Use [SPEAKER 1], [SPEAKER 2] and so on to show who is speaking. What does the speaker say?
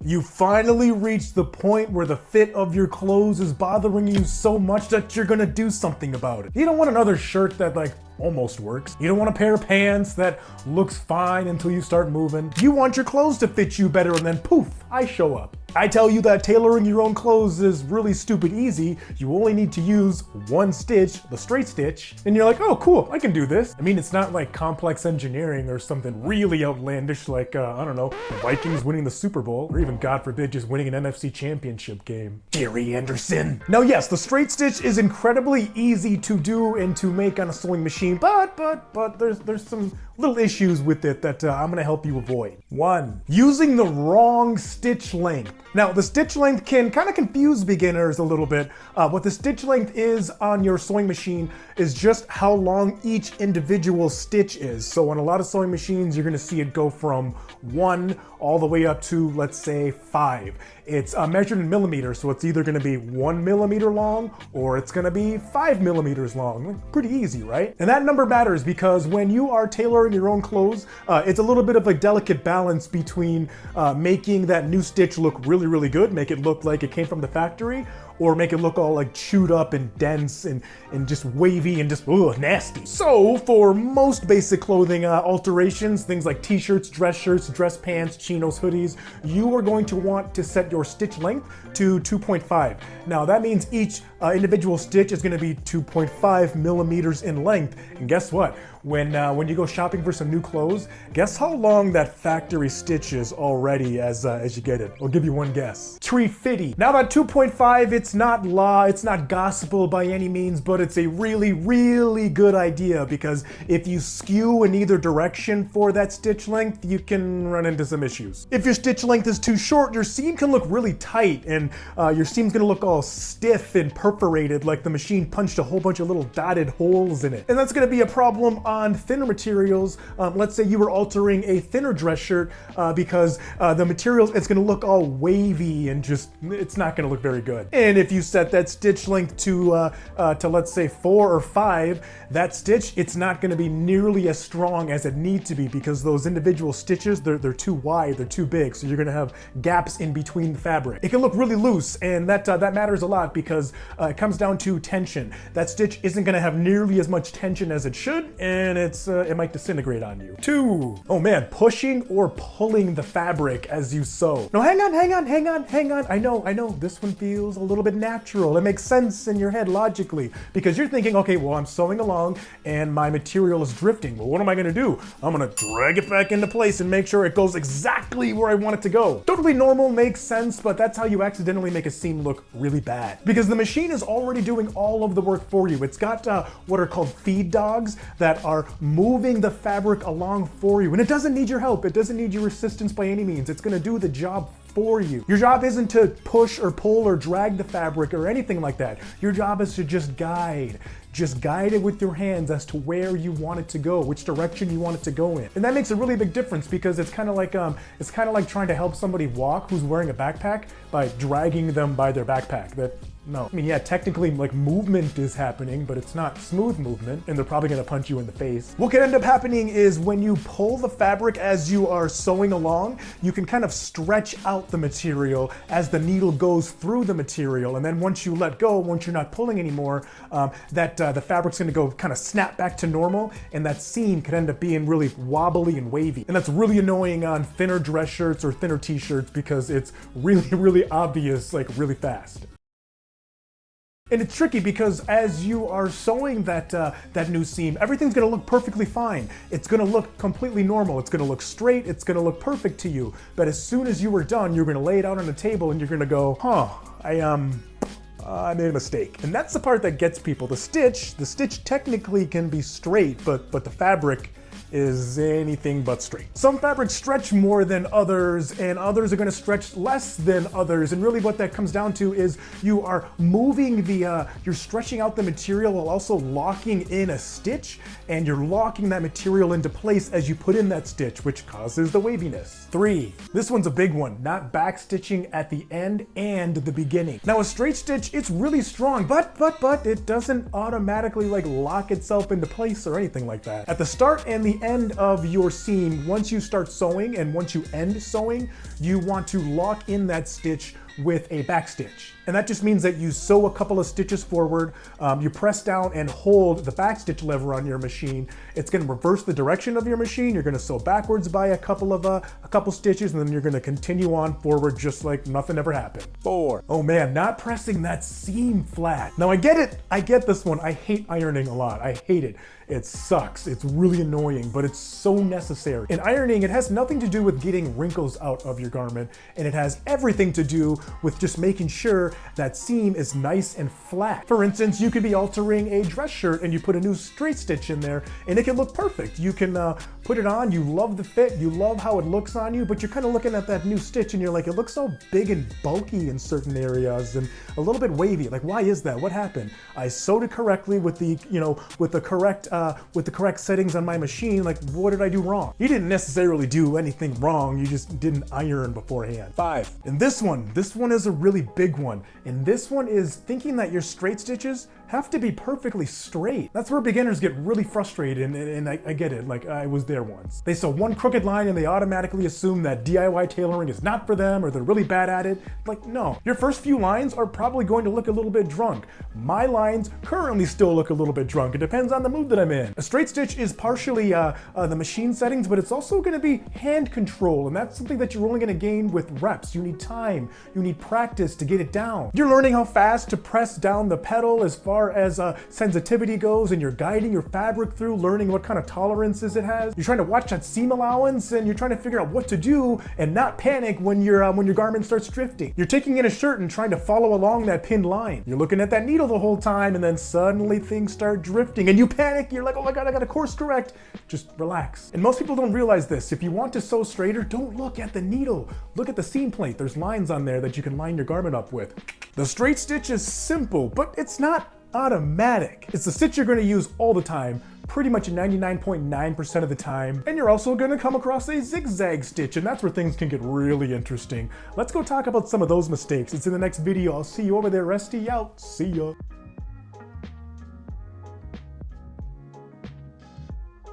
[SPEAKER 1] You finally reached the point where the fit of your clothes is bothering you so much that you're gonna do something about it. You don't want another shirt that like almost works. You don't want a pair of pants that looks fine until you start moving. You want your clothes to fit you better, and then poof, I show up. I tell you that tailoring your own clothes is really stupid easy. You only need to use one stitch, the straight stitch, and you're like, oh cool, I can do this. I mean, it's not like complex engineering or something really outlandish like, I don't know, the Vikings winning the Super Bowl, or even God forbid, just winning an NFC championship game. Gary Anderson. Now yes, the straight stitch is incredibly easy to do and to make on a sewing machine, but there's some little issues with it that I'm gonna help you avoid. 1, using the wrong stitch length. Now, the stitch length can kind of confuse beginners a little bit. What the stitch length is on your sewing machine is just how long each individual stitch is. So on a lot of sewing machines, you're gonna see it go from 1 all the way up to, let's say, 5. It's measured in millimeters, so it's either gonna be 1 millimeter long or it's gonna be 5 millimeters long. Pretty easy, right? And that number matters because when you are tailoring your own clothes, it's a little bit of a delicate balance between making that new stitch look really good, make it look like it came from the factory, or make it look all like chewed up and dense and just wavy and just nasty. So for most basic clothing alterations, things like t-shirts, dress shirts, dress pants, chinos, hoodies, you are going to want to set your stitch length to 2.5. Now that means each individual stitch is gonna be 2.5 millimeters in length. And guess what? When you go shopping for some new clothes, guess how long that factory stitch is already as you get it? I'll give you one guess. 350. Now that 2.5, it's not law, it's not gospel by any means, but it's a really good idea because if you skew in either direction for that stitch length, you can run into some issues. If your stitch length is too short, your seam can look really tight and your seam's gonna look all stiff and perforated like the machine punched a whole bunch of little dotted holes in it. And that's gonna be a problem on thinner materials. Let's say you were altering a thinner dress shirt because the materials, it's gonna look all wavy and just, it's not gonna look very good. And if you set that stitch length to let's say 4 or 5, that stitch, it's not gonna be nearly as strong as it needs to be because those individual stitches, they're too wide, they're too big, so you're gonna have gaps in between the fabric. It can look really loose, and that matters a lot because it comes down to tension. That stitch isn't gonna have nearly as much tension as it should, and it might disintegrate on you. 2, oh man, pushing or pulling the fabric as you sew. No, hang on. I know, this one feels a little bit natural. It makes sense in your head logically because you're thinking, okay, well, I'm sewing along and my material is drifting. Well, what am I gonna do? I'm gonna drag it back into place and make sure it goes exactly where I want it to go. Totally normal, makes sense, but that's how you accidentally make a seam look really bad because the machine is already doing all of the work for you. It's got what are called feed dogs that are moving the fabric along for you, and it doesn't need your help. It doesn't need your assistance by any means. It's gonna do the job for you. Your job isn't to push or pull or drag the fabric or anything like that. Your job is to just guide. Just guide it with your hands as to where you want it to go, which direction you want it to go in. And that makes a really big difference because it's kind of like trying to help somebody walk who's wearing a backpack by dragging them by their backpack. No. I mean, yeah, technically like movement is happening, but it's not smooth movement, and they're probably gonna punch you in the face. What can end up happening is when you pull the fabric as you are sewing along, you can kind of stretch out the material as the needle goes through the material, and then once you let go, once you're not pulling anymore, the fabric's gonna go kind of snap back to normal, and that seam could end up being really wobbly and wavy. And that's really annoying on thinner dress shirts or thinner t-shirts because it's really obvious, like really fast. And it's tricky because as you are sewing that new seam, everything's gonna look perfectly fine. It's gonna look completely normal. It's gonna look straight. It's gonna look perfect to you. But as soon as you are done, you're gonna lay it out on the table and you're gonna go, I made a mistake. And that's the part that gets people. The stitch technically can be straight, but the fabric is anything but straight. Some fabrics stretch more than others, and others are gonna stretch less than others. And really what that comes down to is you are moving you're stretching out the material while also locking in a stitch, and you're locking that material into place as you put in that stitch, which causes the waviness. 3. This one's a big one, not backstitching at the end and the beginning. Now a straight stitch, it's really strong, but it doesn't automatically like lock itself into place or anything like that. At the start and the end of your seam, once you start sewing and once you end sewing, you want to lock in that stitch with a backstitch. And that just means that you sew a couple of stitches forward, you press down and hold the backstitch lever on your machine. It's gonna reverse the direction of your machine. You're gonna sew backwards by a couple stitches, and then you're gonna continue on forward just like nothing ever happened. 4. Oh man, not pressing that seam flat. Now I get it, I get this one. I hate ironing a lot, I hate it. It sucks, it's really annoying, but it's so necessary. In ironing, it has nothing to do with getting wrinkles out of your garment, and it has everything to do with just making sure that seam is nice and flat. For instance, you could be altering a dress shirt and you put a new straight stitch in there and it can look perfect. You can put it on, you love the fit, you love how it looks on you, but you're kind of looking at that new stitch and you're like, it looks so big and bulky in certain areas and a little bit wavy. Like, why is that? What happened? I sewed it correctly with the, with the correct settings on my machine. Like, what did I do wrong? You didn't necessarily do anything wrong. You just didn't iron beforehand. 5. And this one is a really big one. And this one is thinking that your straight stitches have to be perfectly straight. That's where beginners get really frustrated, and I get it, like I was there once. They sew one crooked line and they automatically assume that DIY tailoring is not for them or they're really bad at it. Like, no. Your first few lines are probably going to look a little bit drunk. My lines currently still look a little bit drunk. It depends on the mood that I'm in. A straight stitch is partially the machine settings, but it's also gonna be hand control, and that's something that you're only gonna gain with reps. You need time, you need practice to get it down. You're learning how fast to press down the pedal as far as sensitivity goes, and you're guiding your fabric through, learning what kind of tolerances it has. You're trying to watch that seam allowance, and you're trying to figure out what to do and not panic when your garment starts drifting. You're taking in a shirt and trying to follow along that pinned line. You're looking at that needle the whole time, and then suddenly things start drifting and you panic. You're like, oh my God, I gotta course correct. Just relax. And most people don't realize this. If you want to sew straighter, don't look at the needle. Look at the seam plate. There's lines on there that you can line your garment up with. The straight stitch is simple, but it's not automatic. It's the stitch you're going to use all the time, pretty much 99.9% of the time. And you're also going to come across a zigzag stitch, and that's where things can get really interesting. Let's go talk about some of those mistakes. It's in the next video. I'll see you over there. Rusty out. See ya.